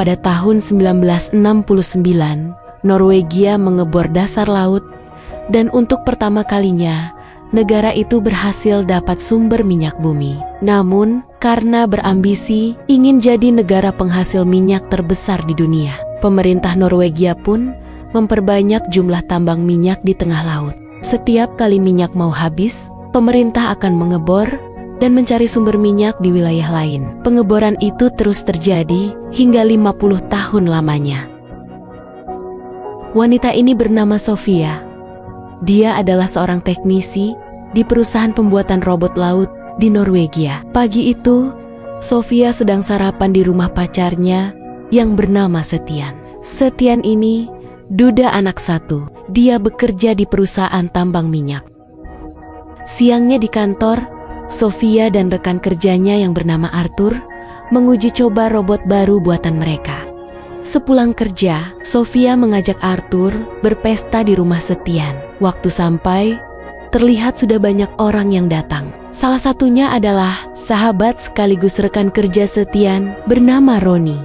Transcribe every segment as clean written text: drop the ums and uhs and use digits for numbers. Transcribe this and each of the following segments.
pada tahun 1969, Norwegia mengebor dasar laut, dan untuk pertama kalinya, negara itu berhasil dapat sumber minyak bumi. Namun, karena berambisi ingin jadi negara penghasil minyak terbesar di dunia, pemerintah Norwegia pun memperbanyak jumlah tambang minyak di tengah laut. Setiap kali minyak mau habis, pemerintah akan mengebor dan mencari sumber minyak di wilayah lain. Pengeboran itu terus terjadi hingga 50 tahun lamanya. Wanita ini bernama Sofia. Dia adalah seorang teknisi di perusahaan pembuatan robot laut di Norwegia. Pagi itu, Sofia sedang sarapan di rumah pacarnya yang bernama Setian. Setian ini duda anak satu. Dia bekerja di perusahaan tambang minyak. Siangnya di kantor, Sofia dan rekan kerjanya yang bernama Arthur menguji coba robot baru buatan mereka. Sepulang kerja, Sofia mengajak Arthur berpesta di rumah Setian. Waktu sampai, terlihat sudah banyak orang yang datang. Salah satunya adalah sahabat sekaligus rekan kerja Setian bernama Roni.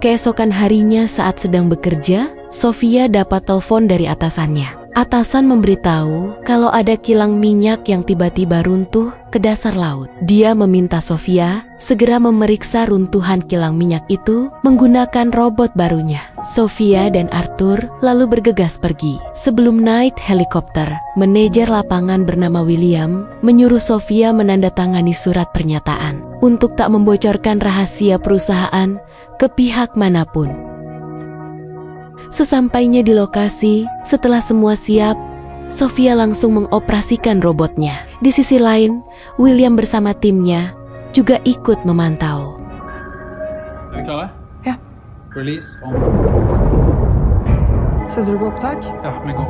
Keesokan harinya saat sedang bekerja, Sofia dapat telepon dari atasannya. Atasan memberitahu kalau ada kilang minyak yang tiba-tiba runtuh ke dasar laut. Dia meminta Sofia segera memeriksa runtuhan kilang minyak itu menggunakan robot barunya. Sofia dan Arthur lalu bergegas pergi. Sebelum naik helikopter, manajer lapangan bernama William menyuruh Sofia menandatangani surat pernyataan untuk tak membocorkan rahasia perusahaan ke pihak manapun. Sesampainya di lokasi, setelah semua siap, Sofia langsung mengoperasikan robotnya. Di sisi lain, William bersama timnya juga ikut memantau. Är vi klara? Ja. Release on. Sätter du på upptag? Ja, men gå.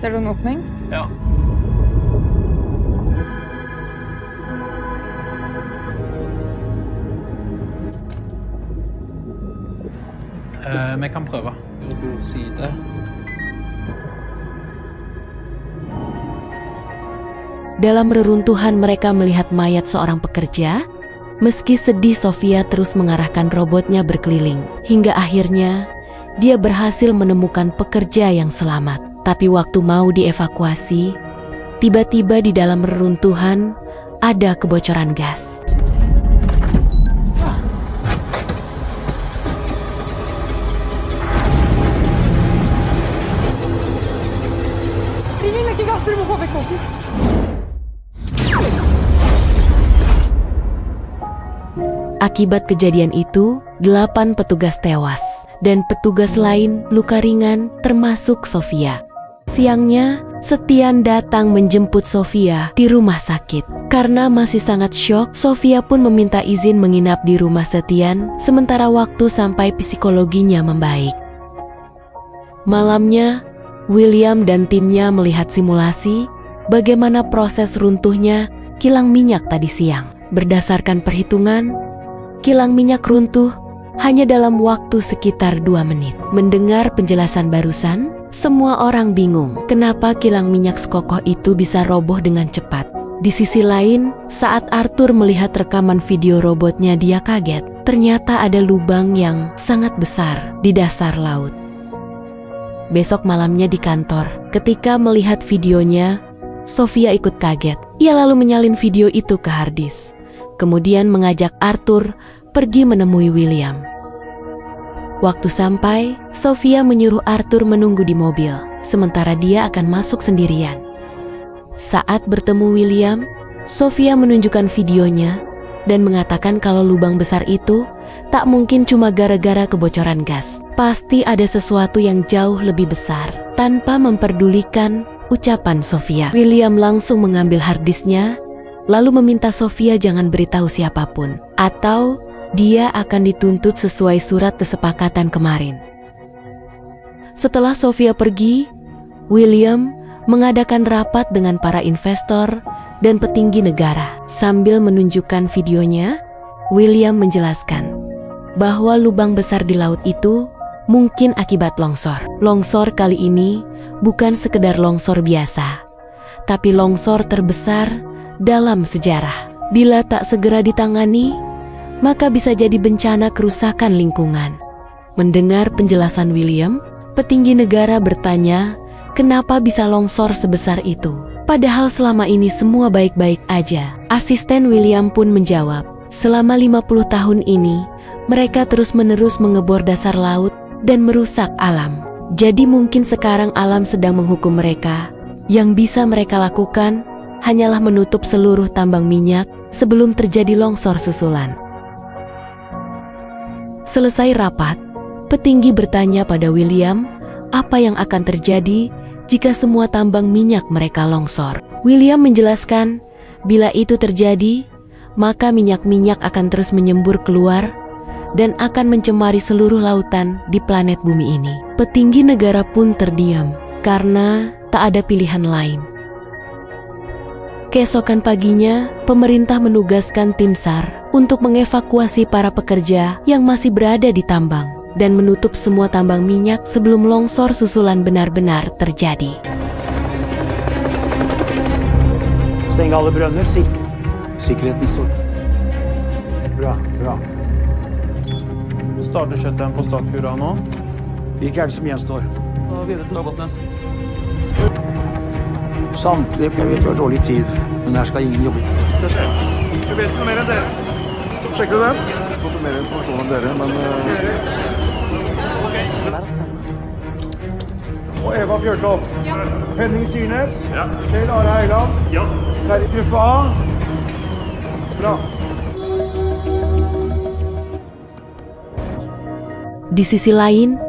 Ser du en öppning? Ja. Vi kan prøve. God side. Dalam reruntuhan mereka melihat mayat seorang pekerja. Meski sedih, Sofia terus mengarahkan robotnya berkeliling. Hingga akhirnya, dia berhasil menemukan pekerja yang selamat. Tapi waktu mau dievakuasi, tiba-tiba di dalam reruntuhan ada kebocoran gas. Ini lagi gas, du må få vekk båten. Akibat kejadian itu, 8 petugas tewas dan petugas lain luka ringan termasuk Sofia. Siangnya, Setian datang menjemput Sofia di rumah sakit. Karena masih sangat syok, Sofia pun meminta izin menginap di rumah Setian sementara waktu sampai psikologinya membaik. Malamnya, William dan timnya melihat simulasi bagaimana proses runtuhnya kilang minyak tadi siang. Berdasarkan perhitungan, kilang minyak runtuh hanya dalam waktu sekitar 2 menit. Mendengar penjelasan barusan, semua orang bingung kenapa kilang minyak sekokoh itu bisa roboh dengan cepat. Di sisi lain, saat Arthur melihat rekaman video robotnya, dia kaget. Ternyata ada lubang yang sangat besar di dasar laut. Besok malamnya di kantor, ketika melihat videonya, Sofia ikut kaget. Ia lalu menyalin video itu ke harddisk. Kemudian mengajak Arthur pergi menemui William. Waktu sampai, Sofia menyuruh Arthur menunggu di mobil, sementara dia akan masuk sendirian. Saat bertemu William, Sofia menunjukkan videonya dan mengatakan kalau lubang besar itu tak mungkin cuma gara-gara kebocoran gas. Pasti ada sesuatu yang jauh lebih besar. Tanpa memperdulikan ucapan Sofia, William langsung mengambil harddisknya, lalu meminta Sofia jangan beritahu siapapun, atau dia akan dituntut sesuai surat kesepakatan kemarin. Setelah Sofia pergi, William mengadakan rapat dengan para investor dan petinggi negara. Sambil menunjukkan videonya, William menjelaskan bahwa lubang besar di laut itu mungkin akibat longsor. Longsor kali ini bukan sekedar longsor biasa, tapi longsor terbesar dalam sejarah. Bila tak segera ditangani, maka bisa jadi bencana kerusakan lingkungan. Mendengar penjelasan William, petinggi negara bertanya, kenapa bisa longsor sebesar itu? Padahal selama ini semua baik-baik aja. Asisten William pun menjawab, selama 50 tahun ini, mereka terus-menerus mengebor dasar laut dan merusak alam. Jadi mungkin sekarang alam sedang menghukum mereka. Yang bisa mereka lakukan hanyalah menutup seluruh tambang minyak sebelum terjadi longsor susulan. Selesai rapat, petinggi bertanya pada William, apa yang akan terjadi jika semua tambang minyak mereka longsor. William menjelaskan, bila itu terjadi, maka minyak-minyak akan terus menyembur keluar dan akan mencemari seluruh lautan di planet bumi ini. Petinggi negara pun terdiam, karena tak ada pilihan lain. Keesokan paginya, pemerintah menugaskan tim SAR untuk mengevakuasi para pekerja yang masih berada di tambang dan menutup semua tambang minyak sebelum longsor susulan benar-benar terjadi. Steng alle brønner, sikkerheten står. Bra, bra. Starter kjøtteren på Stakfjorda nå. Hvilke er det som gjenstår? Og videre til Ågotnes. Samtlige vet vi har dårlig tid, men her skal ingen jobbe. Det skjer. Jeg vet ikke noe mer enn dere. Sjekker du det? Jeg har fått mer informasjon enn dere, men... Og Eva Fjørtoft. Ja. Henning Syrnes. Ja. Kjell Are Heiland. Ja. Terje Gruppe A. Bra. Di sisi lain,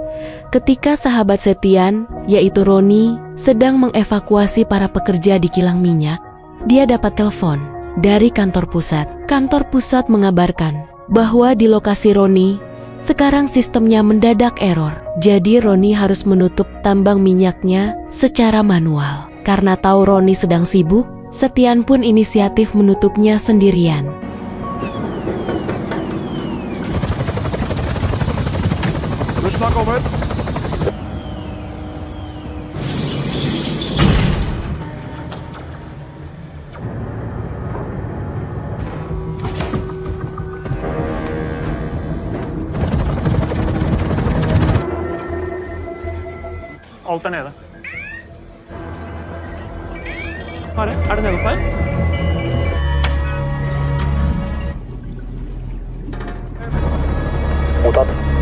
ketika sahabat Setian, yaitu Roni, sedang mengevakuasi para pekerja di kilang minyak, dia dapat telepon dari kantor pusat. Kantor pusat mengabarkan bahwa di lokasi Roni, sekarang sistemnya mendadak error. Jadi Roni harus menutup tambang minyaknya secara manual. Karena tahu Roni sedang sibuk, Setian pun inisiatif menutupnya sendirian. Dusjen har kommet. Alt er nede. Are, er det nede hos deg? Mottatt.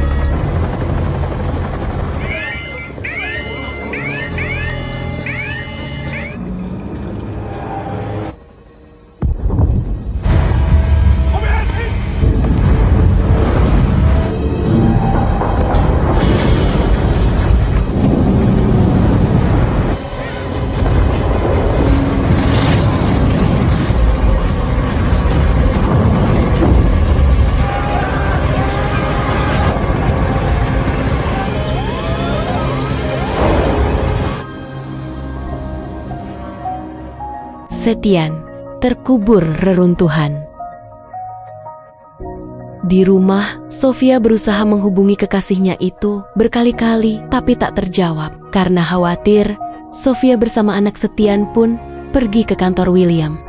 Setian terkubur reruntuhan. Di rumah, Sofia berusaha menghubungi kekasihnya itu berkali-kali tapi tak terjawab. Karena khawatir, Sofia bersama anak Setian pun pergi ke kantor William.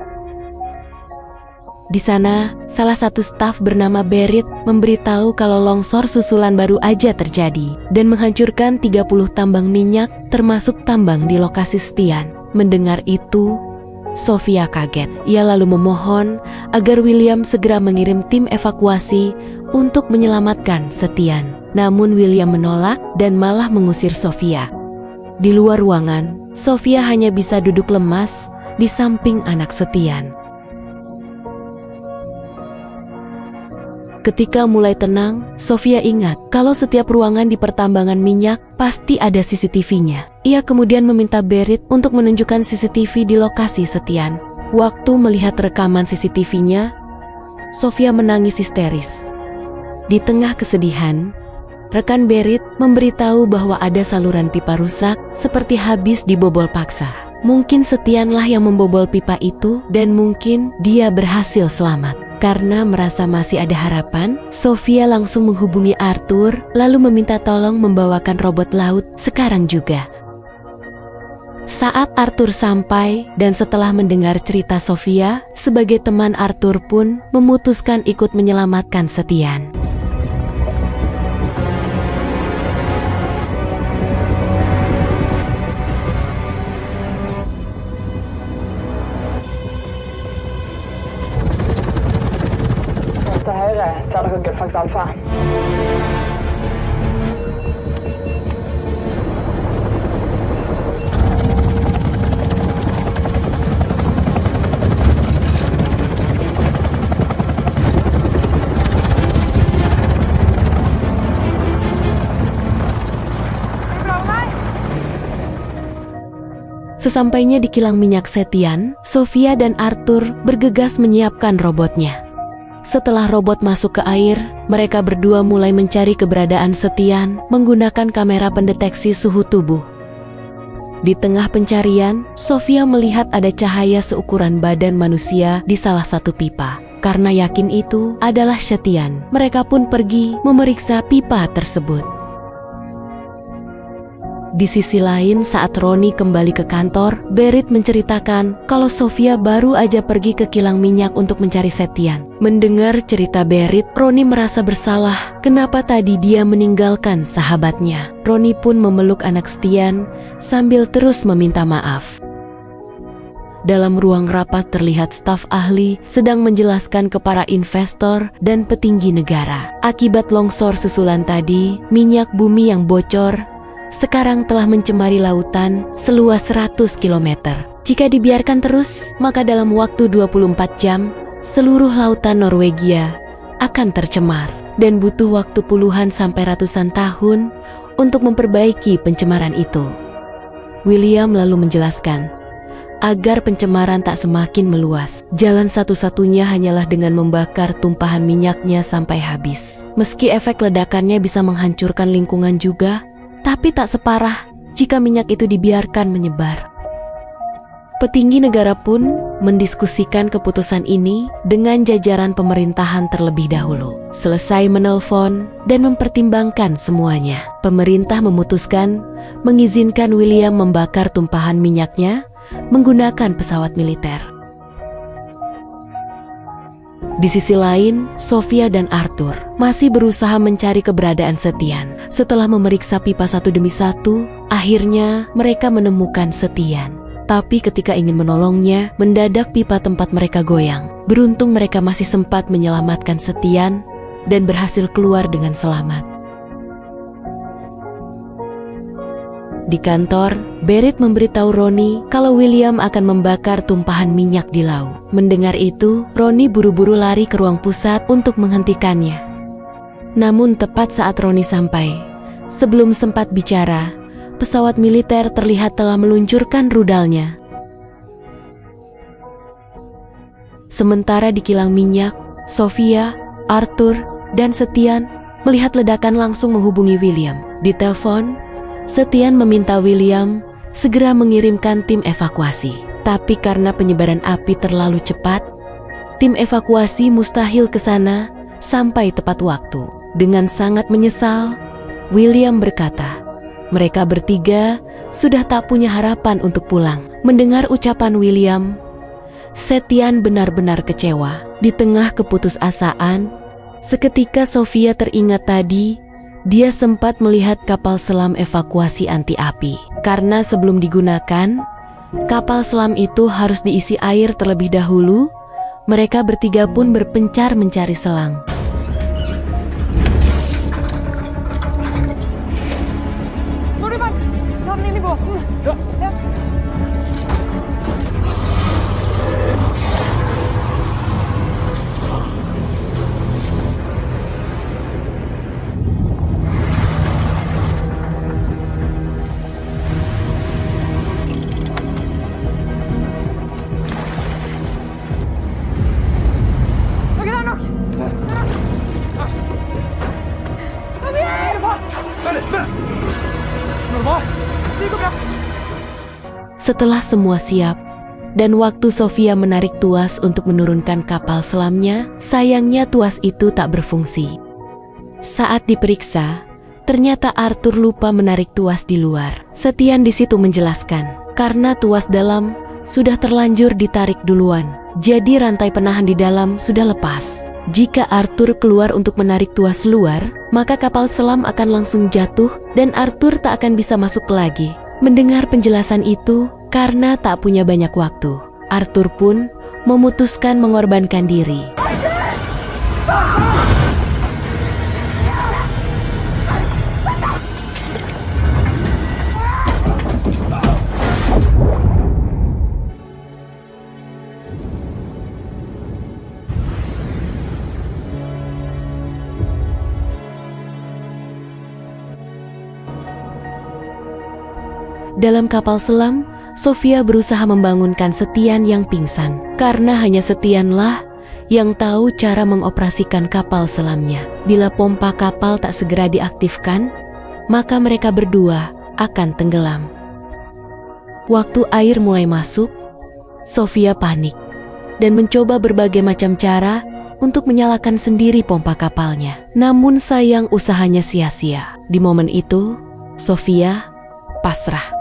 Di sana, salah satu staf bernama Berit memberitahu kalau longsor susulan baru aja terjadi dan menghancurkan 30 tambang minyak termasuk tambang di lokasi Setian. Mendengar itu, Sofia kaget. Ia lalu memohon agar William segera mengirim tim evakuasi untuk menyelamatkan Setian. Namun William menolak dan malah mengusir Sofia. Di luar ruangan, Sofia hanya bisa duduk lemas di samping anak Setian. Ketika mulai tenang, Sofia ingat kalau setiap ruangan di pertambangan minyak pasti ada CCTV-nya. Ia kemudian meminta Berit untuk menunjukkan CCTV di lokasi Setian. Waktu melihat rekaman CCTV-nya, Sofia menangis histeris. Di tengah kesedihan, rekan Berit memberitahu bahwa ada saluran pipa rusak seperti habis dibobol paksa. Mungkin Setianlah yang membobol pipa itu dan mungkin dia berhasil selamat. Karena merasa masih ada harapan, Sofia langsung menghubungi Arthur lalu meminta tolong membawakan robot laut sekarang juga. Saat Arthur sampai dan setelah mendengar cerita Sofia, sebagai teman Arthur pun memutuskan ikut menyelamatkan Setian. Til høyre ser dere Gullfaks Alfa. Sesampainya di kilang minyak Setian, Sofia dan Arthur bergegas menyiapkan robotnya. Setelah robot masuk ke air, mereka berdua mulai mencari keberadaan Setian menggunakan kamera pendeteksi suhu tubuh. Di tengah pencarian, Sofia melihat ada cahaya seukuran badan manusia di salah satu pipa. Karena yakin itu adalah Setian, mereka pun pergi memeriksa pipa tersebut. Di sisi lain, saat Roni kembali ke kantor, Berit menceritakan kalau Sofia baru aja pergi ke kilang minyak untuk mencari Setian. Mendengar cerita Berit, Roni merasa bersalah kenapa tadi dia meninggalkan sahabatnya. Roni pun memeluk anak Setian sambil terus meminta maaf. Dalam ruang rapat terlihat staf ahli sedang menjelaskan ke para investor dan petinggi negara. Akibat longsor susulan tadi, minyak bumi yang bocor sekarang telah mencemari lautan seluas 100 km. Jika dibiarkan terus, maka dalam waktu 24 jam, seluruh lautan Norwegia akan tercemar dan butuh waktu puluhan sampai ratusan tahun untuk memperbaiki pencemaran itu. William lalu menjelaskan, agar pencemaran tak semakin meluas, jalan satu-satunya hanyalah dengan membakar tumpahan minyaknya sampai habis. Meski efek ledakannya bisa menghancurkan lingkungan juga, tapi tak separah jika minyak itu dibiarkan menyebar. Petinggi negara pun mendiskusikan keputusan ini dengan jajaran pemerintahan terlebih dahulu. Selesai menelpon dan mempertimbangkan semuanya, pemerintah memutuskan mengizinkan William membakar tumpahan minyaknya menggunakan pesawat militer. Di sisi lain, Sofia dan Arthur masih berusaha mencari keberadaan Setian. Setelah memeriksa pipa satu demi satu, akhirnya mereka menemukan Setian. Tapi ketika ingin menolongnya, mendadak pipa tempat mereka goyang. Beruntung mereka masih sempat menyelamatkan Setian dan berhasil keluar dengan selamat. Di kantor, Berit memberitahu Roni kalau William akan membakar tumpahan minyak di laut. Mendengar itu, Roni buru-buru lari ke ruang pusat untuk menghentikannya. Namun tepat saat Roni sampai, sebelum sempat bicara, pesawat militer terlihat telah meluncurkan rudalnya. Sementara di kilang minyak, Sofia, Arthur, dan Setian melihat ledakan langsung menghubungi William. Di telepon, Setian meminta William segera mengirimkan tim evakuasi. Tapi karena penyebaran api terlalu cepat, tim evakuasi mustahil ke sana sampai tepat waktu. Dengan sangat menyesal, William berkata, mereka bertiga sudah tak punya harapan untuk pulang. Mendengar ucapan William, Setian benar-benar kecewa. Di tengah keputusasaan, seketika Sofia teringat tadi dia sempat melihat kapal selam evakuasi anti api. Karena sebelum digunakan, kapal selam itu harus diisi air terlebih dahulu. Mereka bertiga pun berpencar mencari selang. Når du bare ta den inn i båten. Ja. Ok, det er nok. Kom igjen! Pass! Vent litt! Når det var? Det går bra. Setelah semua siap, dan waktu Sofia menarik tuas untuk menurunkan kapal selamnya, sayangnya tuas itu tak berfungsi. Saat diperiksa, ternyata Arthur lupa menarik tuas di luar. Setian di situ menjelaskan, karena tuas dalam sudah terlanjur ditarik duluan, jadi rantai penahan di dalam sudah lepas. Jika Arthur keluar untuk menarik tuas luar, maka kapal selam akan langsung jatuh dan Arthur tak akan bisa masuk lagi. Mendengar penjelasan itu, karena tak punya banyak waktu, Arthur pun memutuskan mengorbankan diri. Dalam kapal selam, Sofia berusaha membangunkan Setian yang pingsan, karena hanya Setianlah yang tahu cara mengoperasikan kapal selamnya. Bila pompa kapal tak segera diaktifkan, maka mereka berdua akan tenggelam. Waktu air mulai masuk, Sofia panik dan mencoba berbagai macam cara untuk menyalakan sendiri pompa kapalnya. Namun sayang usahanya sia-sia. Di momen itu, Sofia pasrah.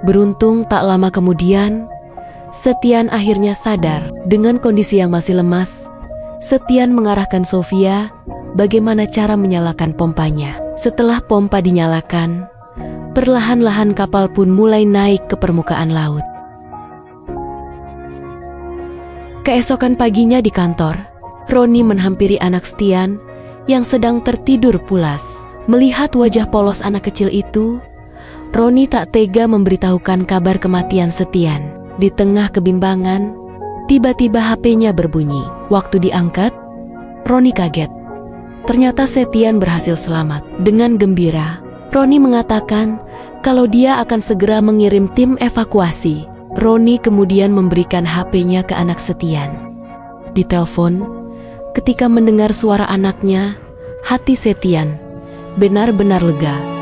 Beruntung tak lama kemudian, Setian akhirnya sadar. Dengan kondisi yang masih lemas, Setian mengarahkan Sofia bagaimana cara menyalakan pompanya. Setelah pompa dinyalakan, perlahan-lahan kapal pun mulai naik ke permukaan laut. Keesokan paginya di kantor, Roni menghampiri anak Setian yang sedang tertidur pulas. Melihat wajah polos anak kecil itu, Roni tak tega memberitahukan kabar kematian Setian. Di tengah kebimbangan, tiba-tiba HP-nya berbunyi. Waktu diangkat, Roni kaget. Ternyata Setian berhasil selamat. Dengan gembira, Roni mengatakan kalau dia akan segera mengirim tim evakuasi. Roni kemudian memberikan HP-nya ke anak Setian. Di telepon, ketika mendengar suara anaknya, hati Setian benar-benar lega.